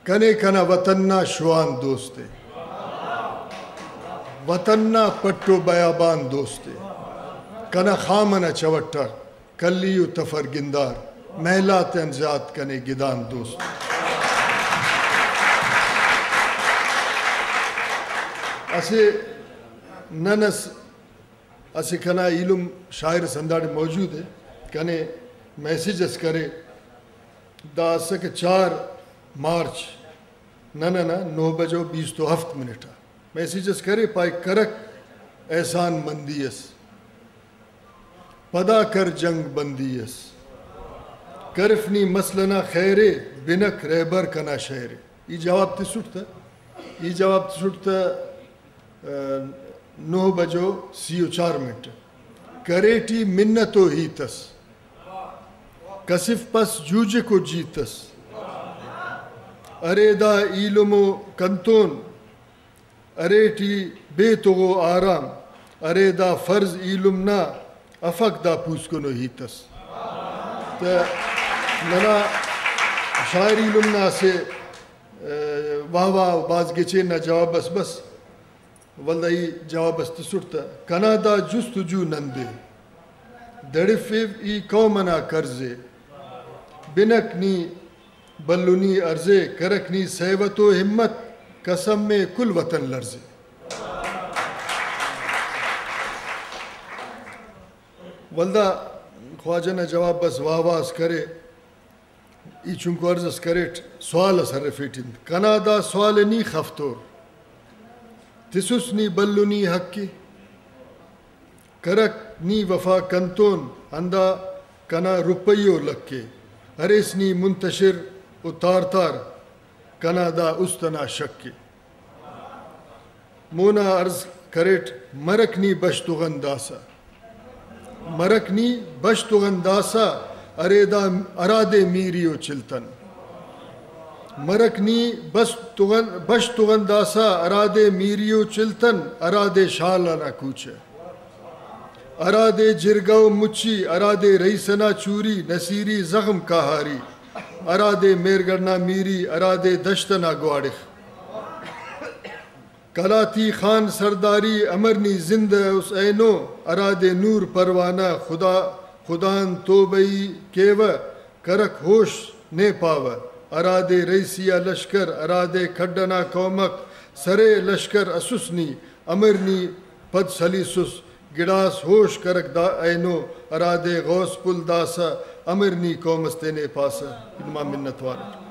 کنے کنا وطننا شوان دوستے وطننا پٹو بیابان دوستے کنا خامنا چوٹر کلیو تفر گندار محلات انزیاد کنے گدان دوست اسے ننس اسے کنا علم شاعر سنداڑ موجود ہے کنے میسیجز کرے دا سک 4 مارچ نہ 9:27 میسیجز کرے پائے کرک احسان مندیس پدا کر جنگ بندیس کرفنی مسلنا خیرے بنک ریبر کنا شہرے یہ جواب تی سٹتا 9:34 کریٹی منتو ہی تس کسف پس جوجے کو جیتس ارے دا ایلمو کنتون ارے ٹی بے تو آرام ارے دا فرض ایلم نا افق دا پوس کنو ہیتس ننا شاعر ایلم نا سے واہ باز گچے نا جواب بس والدہ ای جواب استسرتا کنا دا جستجو نندے دڑفیو ای قومنا کرزے بنکنی بلونی ارزے کرکنی سیوت و ہمت قسم میں کل وطن لرزے والدہ خواجہ نے جواب بس واواز کرے ای چونکو ارزس کریٹ سوال سر رفیٹن کنا دا سوال نی خفتور تسوس نی بلونی حقی کرک نی وفا کنتون اندہ کنا روپیو لکے ہریس نی منتشر و تار کنا دا استنا شکی مونا عرض کریٹ مرکنی بشتغن داسا ارادے میریو چلتن مرکنی بشتغن داسا ارادے میریو چلتن ارادے شالانا کوچے ارادے جرگو مچی ارادے رئیسنا چوری نصیری زغم کہاری ارادے میرگرنا میری ارادے دشتنا گواڑخ کلاتی خان سرداری امرنی زندہ اس اینو ارادے نور پروانہ خدان توبئی کیوہ کرک ہوش نے پاوہ ارادے رئیسیہ لشکر ارادے کھڈنا کومک سرے لشکر اسسنی امرنی پد سلیسس گڑاس ہوش کرک دا اینو ارادے غوث پل داسا امرنی قومستینے پاسا انما منت وارد